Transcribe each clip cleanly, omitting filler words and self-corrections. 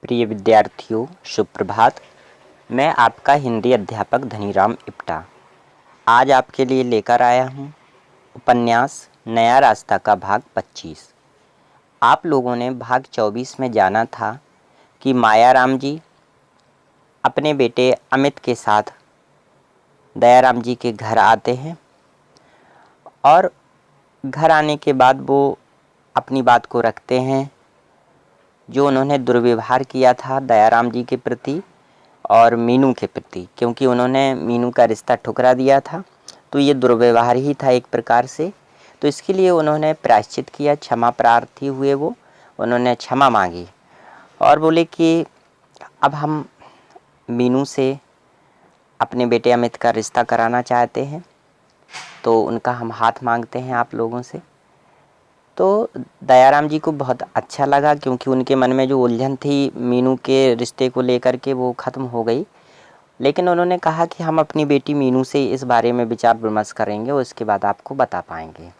प्रिय विद्यार्थियों, शुभ प्रभात। मैं आपका हिंदी अध्यापक धनीराम इप्टा आज आपके लिए लेकर आया हूँ उपन्यास नया रास्ता का भाग 25। आप लोगों ने भाग 24 में जाना था कि मायाराम जी अपने बेटे अमित के साथ दयाराम जी के घर आते हैं और घर आने के बाद वो अपनी बात को रखते हैं जो उन्होंने दुर्व्यवहार किया था दयाराम जी के प्रति और मीनू के प्रति, क्योंकि उन्होंने मीनू का रिश्ता ठुकरा दिया था। तो ये दुर्व्यवहार ही था एक प्रकार से। तो इसके लिए उन्होंने प्रायश्चित किया, क्षमा प्रार्थी हुए। वो उन्होंने क्षमा मांगी और बोले कि अब हम मीनू से अपने बेटे अमित का रिश्ता कराना चाहते हैं, तो उनका हम हाथ मांगते हैं आप लोगों से। तो दयाराम जी को बहुत अच्छा लगा, क्योंकि उनके मन में जो उलझन थी मीनू के रिश्ते को लेकर के वो ख़त्म हो गई। लेकिन उन्होंने कहा कि हम अपनी बेटी मीनू से इस बारे में विचार विमर्श करेंगे और उसके बाद आपको बता पाएंगे।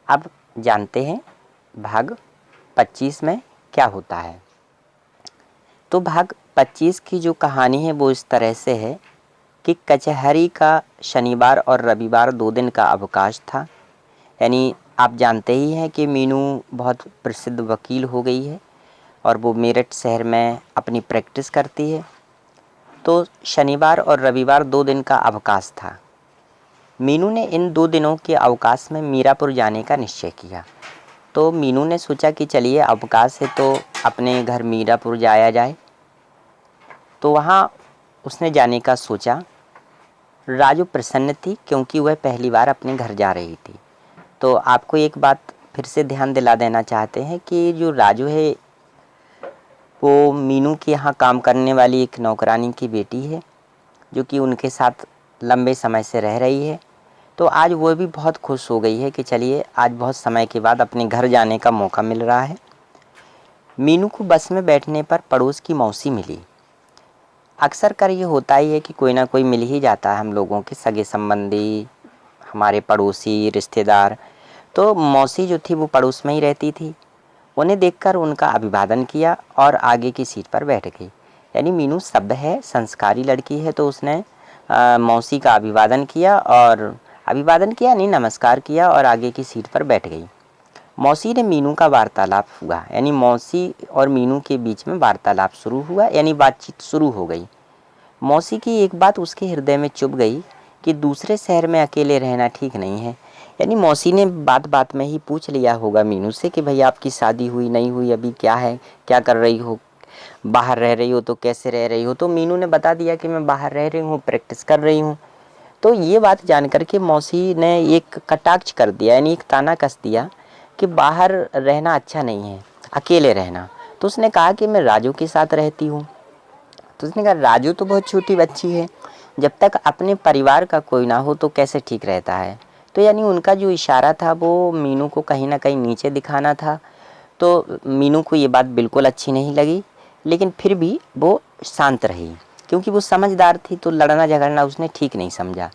अब जानते हैं भाग 25 में क्या होता है। तो भाग 25 की जो कहानी है वो इस तरह से है कि कचहरी का शनिवार और रविवार 2 दिन का अवकाश था। यानी आप जानते ही हैं कि मीनू बहुत प्रसिद्ध वकील हो गई है और वो मेरठ शहर में अपनी प्रैक्टिस करती है। तो शनिवार और रविवार 2 दिन का अवकाश था। मीनू ने इन 2 दिनों के अवकाश में मीरापुर जाने का निश्चय किया। तो मीनू ने सोचा कि चलिए अवकाश है तो अपने घर मीरापुर जाया जाए। तो वहाँ उसने जाने का सोचा। राजू प्रसन्न थी क्योंकि वह पहली बार अपने घर जा रही थी। तो आपको एक बात फिर से ध्यान दिला देना चाहते हैं कि जो राजू है वो मीनू के यहाँ काम करने वाली एक नौकरानी की बेटी है, जो कि उनके साथ लंबे समय से रह रही है। तो आज वो भी बहुत खुश हो गई है कि चलिए आज बहुत समय के बाद अपने घर जाने का मौका मिल रहा है। मीनू को बस में बैठने पर पड़ोस की मौसी मिली। अक्सर कर ये होता ही है कि कोई ना कोई मिल ही जाता है हम लोगों के सगे संबंधी, हमारे पड़ोसी, रिश्तेदार। तो मौसी जो थी वो पड़ोस में ही रहती थी। उन्हें देखकर उनका अभिवादन किया और आगे की सीट पर बैठ गई। यानी मीनू सभ्य है, संस्कारी लड़की है, तो उसने मौसी का अभिवादन किया और नहीं, नमस्कार किया और आगे की सीट पर बैठ गई। मौसी ने मीनू का वार्तालाप हुआ, यानी मौसी और मीनू के बीच में वार्तालाप शुरू हुआ, यानी बातचीत शुरू हो गई। मौसी की एक बात उसके हृदय में चुभ गई कि दूसरे शहर में अकेले रहना ठीक नहीं है। यानी मौसी ने बात बात में ही पूछ लिया होगा मीनू से कि भाई आपकी शादी हुई नहीं हुई, अभी क्या है, क्या कर रही हो, बाहर रह रही हो तो कैसे रह रही हो। तो मीनू ने बता दिया कि मैं बाहर रह रही हूँ, प्रैक्टिस कर रही हूँ। तो ये बात जान करके मौसी ने एक कटाक्ष कर दिया, यानी एक ताना कस दिया कि बाहर रहना अच्छा नहीं है, अकेले रहना। तो उसने कहा कि मैं राजू के साथ रहती हूँ। तो उसने कहा राजू तो बहुत छोटी बच्ची है, जब तक अपने परिवार का कोई ना हो तो कैसे ठीक रहता है। तो यानी उनका जो इशारा था वो मीनू को कहीं ना कहीं नीचे दिखाना था। तो मीनू को ये बात बिल्कुल अच्छी नहीं लगी, लेकिन फिर भी वो शांत रही क्योंकि वो समझदार थी। तो लड़ना झगड़ना उसने ठीक नहीं समझा।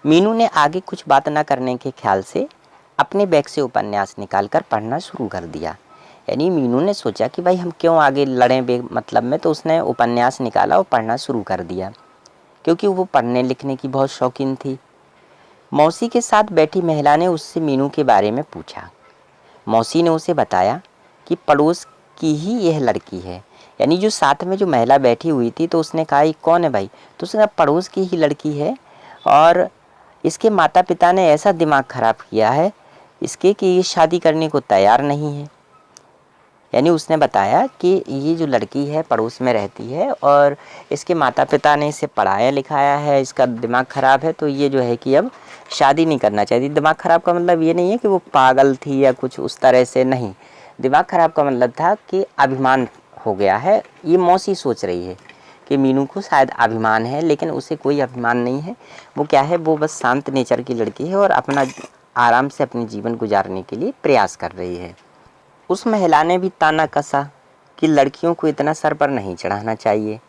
मीनू ने आगे कुछ बात न करने के ख्याल से अपने बैग से उपन्यास निकालकर पढ़ना शुरू कर दिया। यानी मीनू ने सोचा कि भाई हम क्यों आगे लड़ें मतलब में, तो उसने उपन्यास निकाला और पढ़ना शुरू कर दिया, क्योंकि वो पढ़ने लिखने की बहुत शौकीन थी। मौसी के साथ बैठी महिला ने उससे मीनू के बारे में पूछा। मौसी ने उसे बताया कि पड़ोस की ही यह लड़की है। यानी जो साथ में जो महिला बैठी हुई थी, तो उसने कहा ये कौन है भाई। तो उसने कहा पड़ोस की ही लड़की है और इसके माता पिता ने ऐसा दिमाग ख़राब किया है इसके कि ये शादी करने को तैयार नहीं है। यानी उसने बताया कि ये जो लड़की है पड़ोस में रहती है और इसके माता पिता ने इसे पढ़ाया लिखाया है, इसका दिमाग ख़राब है, तो ये जो है कि अब शादी नहीं करना चाहती। दिमाग ख़राब का मतलब ये नहीं है कि वो पागल थी या कुछ उस तरह से, नहीं। दिमाग ख़राब का मतलब था कि अभिमान हो गया है। ये मौसी सोच रही है कि मीनू को शायद अभिमान है, लेकिन उसे कोई अभिमान नहीं है। वो क्या है, वो बस शांत नेचर की लड़की है और अपना आराम से अपने जीवन गुजारने के लिए प्रयास कर रही है। उस महिला ने भी ताना कसा कि लड़कियों को इतना सर पर नहीं चढ़ाना चाहिए।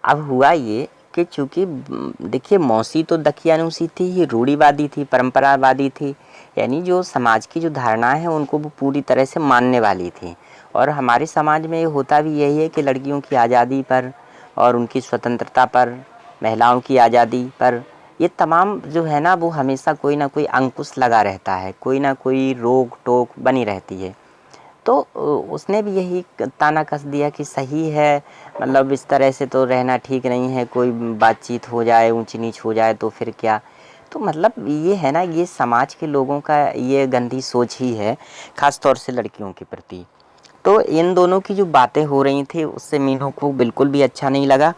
अब हुआ ये कि चूँकि देखिए मौसी तो दकियानुसी थी, ये रूढ़िवादी थी, परंपरावादी थी। यानी जो समाज की जो धारणाएं हैं उनको वो पूरी तरह से मानने वाली थी और हमारे समाज में होता भी यही है कि लड़कियों की आज़ादी पर और उनकी स्वतंत्रता पर, महिलाओं की आज़ादी पर ये तमाम जो है ना, वो हमेशा कोई ना कोई अंकुश लगा रहता है, कोई ना कोई रोक टोक बनी रहती है। तो उसने भी यही ताना कस दिया कि सही है, मतलब इस तरह से तो रहना ठीक नहीं है, कोई बातचीत हो जाए, ऊंच नीच हो जाए तो फिर क्या। तो मतलब ये है ना, ये समाज के लोगों का ये गंदी सोच ही है, ख़ास तौर से लड़कियों के प्रति। तो इन दोनों की जो बातें हो रही थी उससे मीनू को बिल्कुल भी अच्छा नहीं लगा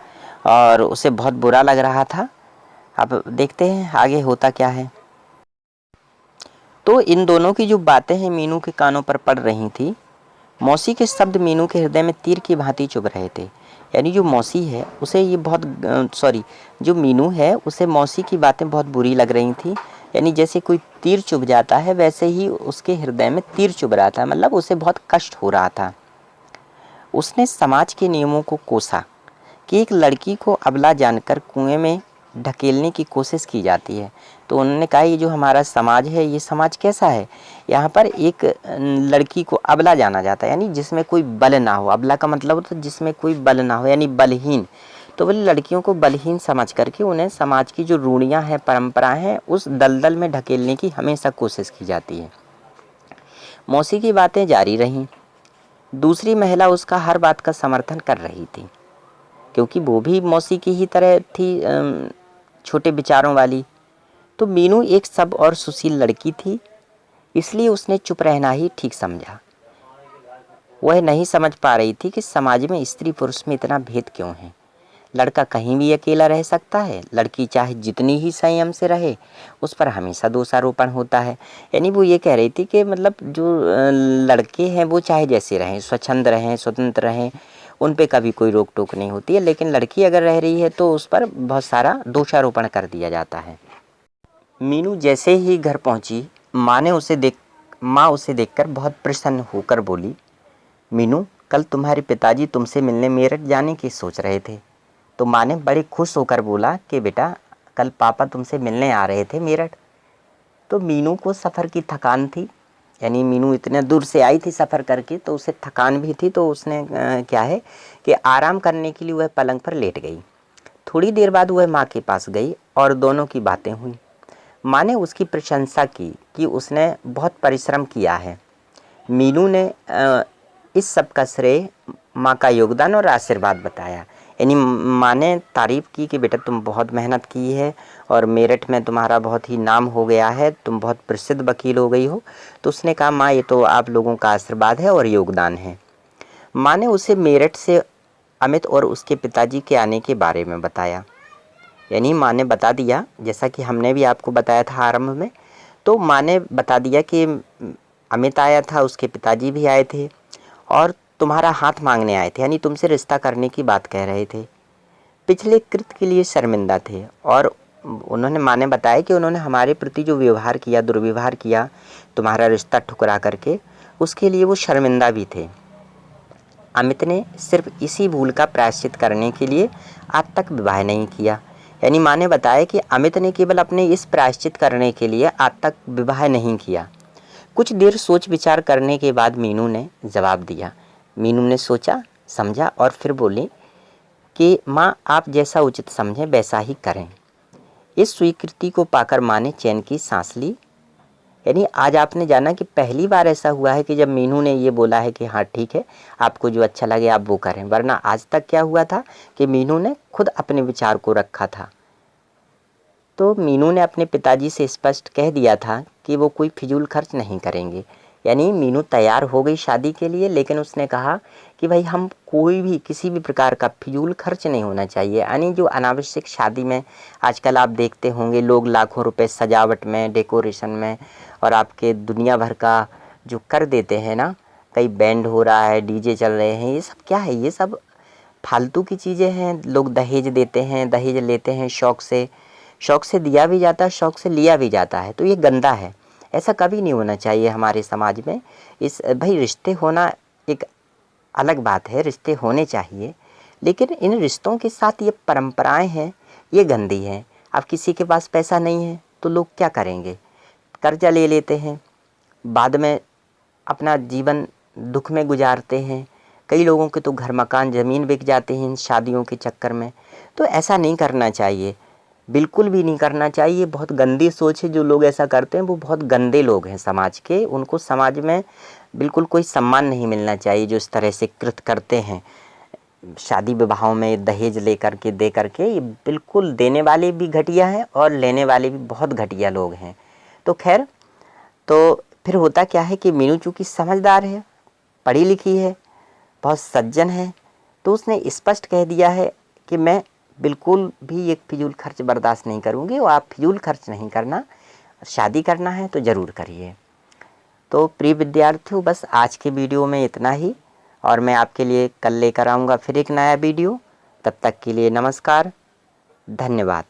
और उसे बहुत बुरा लग रहा था। अब देखते हैं आगे होता क्या है। तो इन दोनों की जो बातें हैं मीनू के कानों पर पड़ रही थी। मौसी के शब्द मीनू के हृदय में तीर की भांति चुभ रहे थे। यानी जो मौसी है उसे ये बहुत जो मीनू है उसे मौसी की बातें बहुत बुरी लग रही थी। यानी जैसे कोई तीर चुभ जाता है वैसे ही उसके हृदय में तीर चुभ रहा था, मतलब उसे बहुत कष्ट हो रहा था। उसने समाज के नियमों को कोसा कि एक लड़की को अबला जानकर कुएं में ढकेलने की कोशिश की जाती है। तो उन्होंने कहा ये जो हमारा समाज है ये समाज कैसा है, यहाँ पर एक लड़की को अबला जाना जाता है, यानी जिसमें कोई बल ना हो। अबला का मतलब होता है जिसमें कोई बल ना हो, यानी बलहीन। तो बोले लड़कियों को बलहीन समझ करके उन्हें समाज की जो रूढ़ियाँ हैं, परंपराएं हैं, उस दलदल में ढकेलने की हमेशा कोशिश की जाती है। मौसी की बातें जारी रहीं। दूसरी महिला उसका हर बात का समर्थन कर रही थी, क्योंकि वो भी मौसी की ही तरह थी, छोटे विचारों वाली। तो मीनू एक सब और सुशील लड़की थी, इसलिए उसने चुप रहना ही ठीक समझा। वह नहीं समझ पा रही थी कि समाज में स्त्री पुरुष में इतना भेद क्यों है। लड़का कहीं भी अकेला रह सकता है, लड़की चाहे जितनी ही संयम से रहे उस पर हमेशा दोषारोपण होता है। यानी वो ये कह रही थी कि मतलब जो लड़के हैं वो चाहे जैसे रहें, स्वच्छंद रहें, स्वतंत्र रहें, उन पे कभी कोई रोक टोक नहीं होती है, लेकिन लड़की अगर रह रही है तो उस पर बहुत सारा दोषारोपण कर दिया जाता है। मीनू जैसे ही घर पहुंची, माँ उसे देखकर बहुत प्रसन्न होकर बोली, मीनू कल तुम्हारे पिताजी तुमसे मिलने मेरठ जाने की सोच रहे थे। तो माँ ने बड़े खुश होकर बोला कि बेटा कल पापा तुमसे मिलने आ रहे थे मेरठ। तो मीनू को सफ़र की थकान थी, यानी मीनू इतने दूर से आई थी सफ़र करके, तो उसे थकान भी थी। तो उसने क्या है कि आराम करने के लिए वह पलंग पर लेट गई। थोड़ी देर बाद वह माँ के पास गई और दोनों की बातें हुई। माँ ने उसकी प्रशंसा की कि उसने बहुत परिश्रम किया है। मीनू ने इस सब का श्रेय माँ का योगदान और आशीर्वाद बताया। यानी माँ ने तारीफ़ की कि बेटा तुम बहुत मेहनत की है और मेरठ में तुम्हारा बहुत ही नाम हो गया है, तुम बहुत प्रसिद्ध वकील हो गई हो। तो उसने कहा माँ ये तो आप लोगों का आशीर्वाद है और योगदान है। माँ ने उसे मेरठ से अमित और उसके पिताजी के आने के बारे में बताया। यानी माँ ने बता दिया, जैसा कि हमने भी आपको बताया था आरंभ में। तो माँ ने बता दिया कि अमित आया था, उसके पिताजी भी आए थे और तुम्हारा हाथ मांगने आए थे, यानी तुमसे रिश्ता करने की बात कह रहे थे। पिछले कृत्य के लिए शर्मिंदा थे और उन्होंने, माँ ने बताया कि उन्होंने हमारे प्रति जो व्यवहार किया, दुर्व्यवहार किया, तुम्हारा रिश्ता ठुकरा करके, उसके लिए वो शर्मिंदा भी थे। अमित ने सिर्फ इसी भूल का प्रायश्चित करने के लिए आज तक विवाह नहीं किया। यानी माँ ने बताया कि अमित ने केवल अपने इस प्रायश्चित करने के लिए आज तक विवाह नहीं किया। कुछ देर सोच विचार करने के बाद मीनू ने जवाब दिया। मीनू ने सोचा समझा और फिर बोली कि माँ आप जैसा उचित समझें वैसा ही करें। इस स्वीकृति को पाकर माँ ने चैन की सांस ली। यानी आज आपने जाना कि पहली बार ऐसा हुआ है कि जब मीनू ने ये बोला है कि हाँ ठीक है, आपको जो अच्छा लगे आप वो करें। वरना आज तक क्या हुआ था कि मीनू ने खुद अपने विचार को रखा था। तो मीनू ने अपने पिताजी से स्पष्ट कह दिया था कि वो कोई फिजूल खर्च नहीं करेंगे। यानी मीनू तैयार हो गई शादी के लिए, लेकिन उसने कहा कि भाई हम कोई भी किसी भी प्रकार का फिजूल खर्च नहीं होना चाहिए। यानी जो अनावश्यक शादी में आजकल आप देखते होंगे लोग लाखों रुपए सजावट में, डेकोरेशन में और आपके दुनिया भर का जो कर देते हैं ना, कई बैंड हो रहा है, डीजे चल रहे हैं, ये सब क्या है, ये सब फालतू की चीज़ें हैं। लोग दहेज देते हैं, दहेज लेते हैं शौक़ से दिया भी जाता है, शौक़ से लिया भी जाता है। तो ये गंदा है, ऐसा कभी नहीं होना चाहिए हमारे समाज में। इस भाई रिश्ते होना एक अलग बात है, रिश्ते होने चाहिए, लेकिन इन रिश्तों के साथ ये परंपराएं हैं, ये गंदी हैं। अब किसी के पास पैसा नहीं है तो लोग क्या करेंगे, कर्जा ले लेते हैं, बाद में अपना जीवन दुख में गुजारते हैं। कई लोगों के तो घर मकान ज़मीन बिक जाते हैं इन शादियों के चक्कर में। तो ऐसा नहीं करना चाहिए, बिल्कुल भी नहीं करना चाहिए। बहुत गंदी सोच है, जो लोग ऐसा करते हैं वो बहुत गंदे लोग हैं समाज के। उनको समाज में बिल्कुल कोई सम्मान नहीं मिलना चाहिए जो इस तरह से कृत्य करते हैं। शादी विवाहों में दहेज लेकर के दे करके, ये बिल्कुल देने वाले भी घटिया हैं और लेने वाले भी बहुत घटिया लोग हैं। तो खैर, तो फिर होता क्या है कि मीनू चूँकि समझदार है, पढ़ी लिखी है, बहुत सज्जन है, तो उसने स्पष्ट कह दिया है कि मैं बिल्कुल भी एक फिजूल खर्च बर्दाश्त नहीं करूँगी और आप फिजूल खर्च नहीं करना, शादी करना है तो ज़रूर करिए। तो प्रिय विद्यार्थियों, बस आज के वीडियो में इतना ही, और मैं आपके लिए कल लेकर आऊँगा फिर एक नया वीडियो। तब तक के लिए नमस्कार, धन्यवाद।